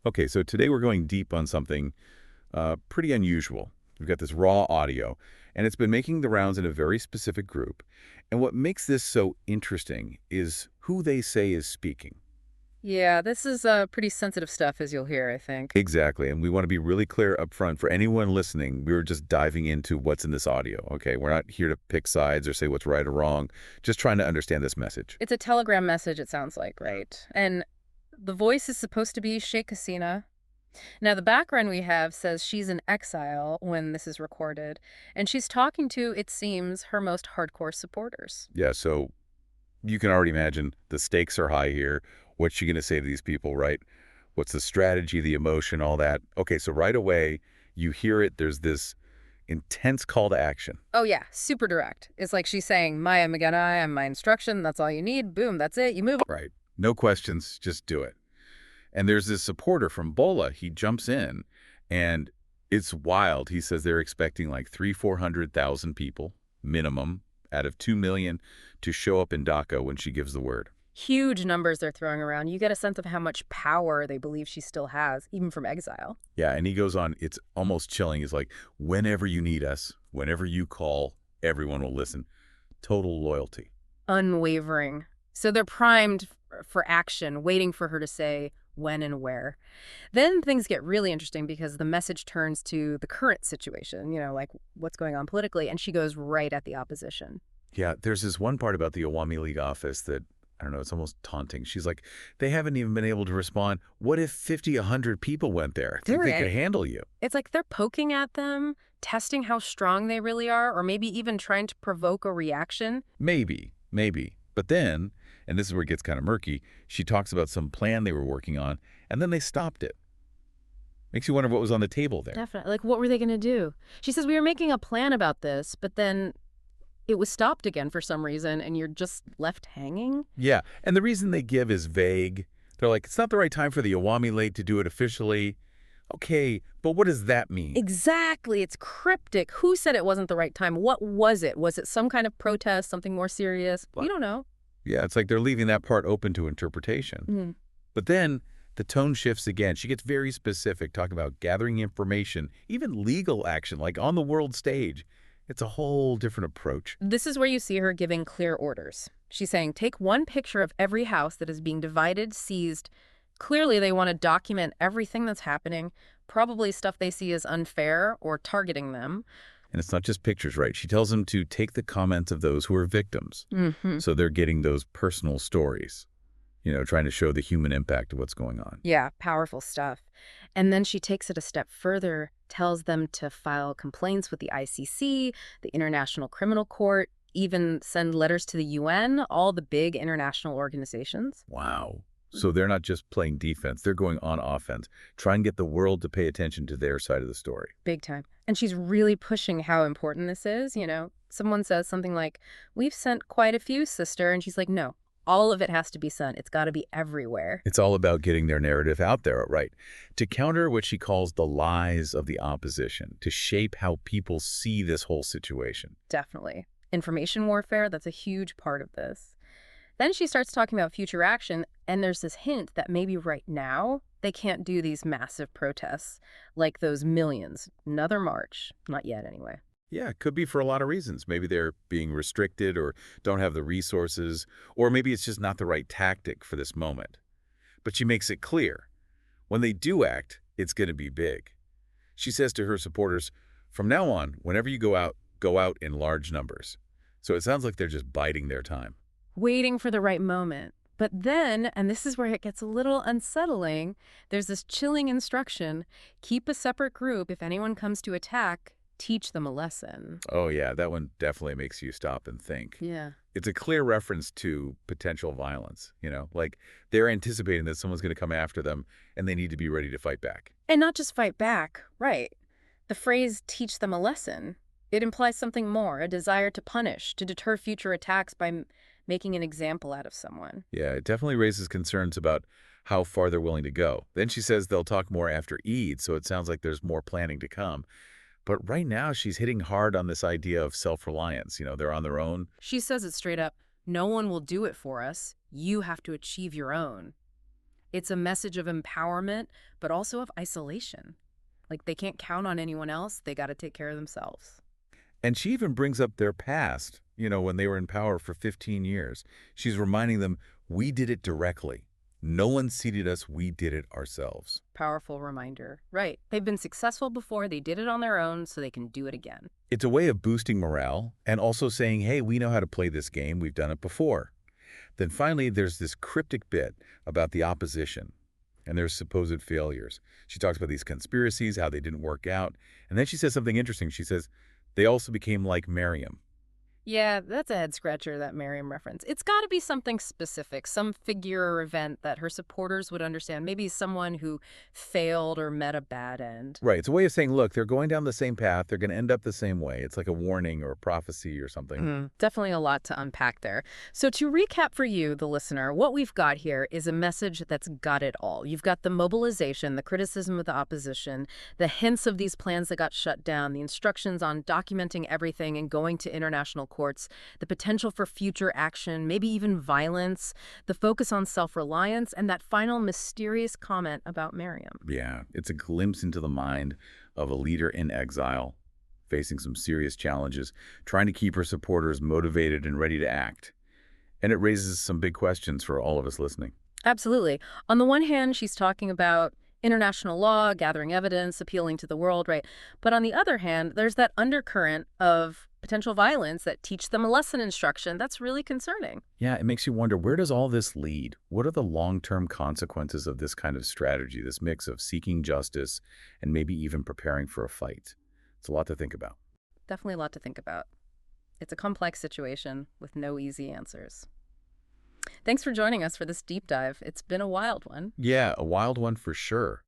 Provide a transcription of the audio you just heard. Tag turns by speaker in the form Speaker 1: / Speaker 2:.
Speaker 1: Okay, so today we're going deep on something pretty unusual. We've got this raw audio, and it's been making the rounds in a very specific group. And what makes this so interesting is who they say is speaking.
Speaker 2: Yeah, this is pretty sensitive stuff, as you'll hear, I think.
Speaker 1: Exactly, and we want to be really clear up front for anyone listening. We're just diving into what's in this audio, okay? We're not here to pick sides or say what's right or wrong, just trying to understand this message.
Speaker 2: It's a telegram message, it sounds like, right? And the voice is supposed to be Sheik Hasina. Now, the background we have says she's in exile when this is recorded, and she's talking to, it seems, her most hardcore supporters.
Speaker 1: Yeah, so you can already imagine the stakes are high here. What's she going to say to these people, right? What's the strategy, the emotion, all that? Okay, so right away, you hear it. There's this intense call to action.
Speaker 2: Oh, yeah, super direct. It's like she's saying, Maya Maganai, I'm my instruction, that's all you need, boom, that's it, you move.
Speaker 1: Right. No questions, just do it. And there's this supporter from Bola. He jumps in, and it's wild. He says they're expecting like 400,000 people, minimum, out of 2 million to show up in Dhaka when she gives the word.
Speaker 2: Huge numbers they're throwing around. You get a sense of how much power they believe she still has, even from exile.
Speaker 1: Yeah, and he goes on, it's almost chilling. He's like, whenever you need us, whenever you call, everyone will listen. Total loyalty.
Speaker 2: Unwavering. So they're primed for action, waiting for her to say when and where. Then things get really interesting because the message turns to the current situation, like what's going on politically, and she goes right at the opposition.
Speaker 1: Yeah, there's this one part about the Awami League office that, I don't know, it's almost taunting. She's like, they haven't even been able to respond. What if 50, 100 people went there? Think they could handle you?
Speaker 2: It's like they're poking at them, testing how strong they really are, or maybe even trying to provoke a reaction.
Speaker 1: Maybe, maybe. But then, and this is where it gets kind of murky, she talks about some plan they were working on, and then they stopped it. Makes you wonder what was on the table there.
Speaker 2: Definitely. Like, what were they going to do? She says, we were making a plan about this, but then it was stopped again for some reason, and you're just left hanging?
Speaker 1: Yeah, and the reason they give is vague. They're like, it's not the right time for the Awami League to do it officially. Okay, but what does that mean?
Speaker 2: Exactly. It's cryptic. Who said it wasn't the right time? What was it? Was it some kind of protest, something more serious? We don't know.
Speaker 1: Yeah, it's like they're leaving that part open to interpretation.
Speaker 2: Mm.
Speaker 1: But then the tone shifts again. She gets very specific, talking about gathering information, even legal action, like on the world stage. It's a whole different approach.
Speaker 2: This is where you see her giving clear orders. She's saying, take one picture of every house that is being divided, seized. Clearly, they want to document everything that's happening, probably stuff they see as unfair or targeting them.
Speaker 1: And it's not just pictures, right? She tells them to take the comments of those who are victims. So they're getting those personal stories, trying to show the human impact of what's going on.
Speaker 2: Yeah, powerful stuff. And then she takes it a step further, tells them to file complaints with the ICC, the International Criminal Court, even send letters to the UN, all the big international organizations.
Speaker 1: Wow. So they're not just playing defense. They're going on offense, try and get the world to pay attention to their side of the story.
Speaker 2: Big time. And she's really pushing how important this is, Someone says something like, we've sent quite a few, sister. And she's like, no, all of it has to be sent. It's got to be everywhere.
Speaker 1: It's all about getting their narrative out there, right? To counter what she calls the lies of the opposition, to shape how people see this whole situation.
Speaker 2: Definitely. Information warfare, that's a huge part of this. Then she starts talking about future action, and there's this hint that maybe right now they can't do these massive protests, like those millions. Another march. Not yet, anyway.
Speaker 1: Yeah, it could be for a lot of reasons. Maybe they're being restricted or don't have the resources, or maybe it's just not the right tactic for this moment. But she makes it clear. When they do act, it's going to be big. She says to her supporters, from now on, whenever you go out in large numbers. So it sounds like they're just biding their time.
Speaker 2: Waiting for the right moment. But then, and this is where it gets a little unsettling, there's this chilling instruction, keep a separate group. If anyone comes to attack, teach them a lesson.
Speaker 1: Oh, yeah, that one definitely makes you stop and think.
Speaker 2: Yeah.
Speaker 1: It's a clear reference to potential violence, like they're anticipating that someone's going to come after them and they need to be ready to fight back.
Speaker 2: And not just fight back, right. The phrase, teach them a lesson, it implies something more, a desire to punish, to deter future attacks by making an example out of someone.
Speaker 1: Yeah, it definitely raises concerns about how far they're willing to go. Then she says they'll talk more after Eid, so it sounds like there's more planning to come. But right now, she's hitting hard on this idea of self-reliance. They're on their own.
Speaker 2: She says it straight up, no one will do it for us. You have to achieve your own. It's a message of empowerment, but also of isolation. Like they can't count on anyone else. They got to take care of themselves.
Speaker 1: And she even brings up their past, when they were in power for 15 years. She's reminding them, we did it directly. No one seated us, we did it ourselves.
Speaker 2: Powerful reminder. Right. They've been successful before. They did it on their own, so they can do it again.
Speaker 1: It's a way of boosting morale and also saying, hey, we know how to play this game. We've done it before. Then finally, there's this cryptic bit about the opposition and their supposed failures. She talks about these conspiracies, how they didn't work out. And then she says something interesting. She says, they also became like Miriam.
Speaker 2: Yeah, that's a head-scratcher, that Miriam reference. It's got to be something specific, some figure or event that her supporters would understand, maybe someone who failed or met a bad end.
Speaker 1: Right. It's a way of saying, look, they're going down the same path. They're going to end up the same way. It's like a warning or a prophecy or something.
Speaker 2: Definitely a lot to unpack there. So to recap for you, the listener, what we've got here is a message that's got it all. You've got the mobilization, the criticism of the opposition, the hints of these plans that got shut down, the instructions on documenting everything and going to international courts, the potential for future action, maybe even violence, the focus on self-reliance, and that final mysterious comment about Miriam.
Speaker 1: Yeah, it's a glimpse into the mind of a leader in exile, facing some serious challenges, trying to keep her supporters motivated and ready to act. And it raises some big questions for all of us listening.
Speaker 2: Absolutely. On the one hand, she's talking about international law, gathering evidence, appealing to the world, right? But on the other hand, there's that undercurrent of potential violence that teach them a lesson instruction. That's really concerning.
Speaker 1: Yeah, it makes you wonder, where does all this lead? What are the long-term consequences of this kind of strategy, this mix of seeking justice and maybe even preparing for a fight? It's a lot to think about.
Speaker 2: Definitely a lot to think about. It's a complex situation with no easy answers. Thanks for joining us for this deep dive. It's been a wild one.
Speaker 1: Yeah, a wild one for sure.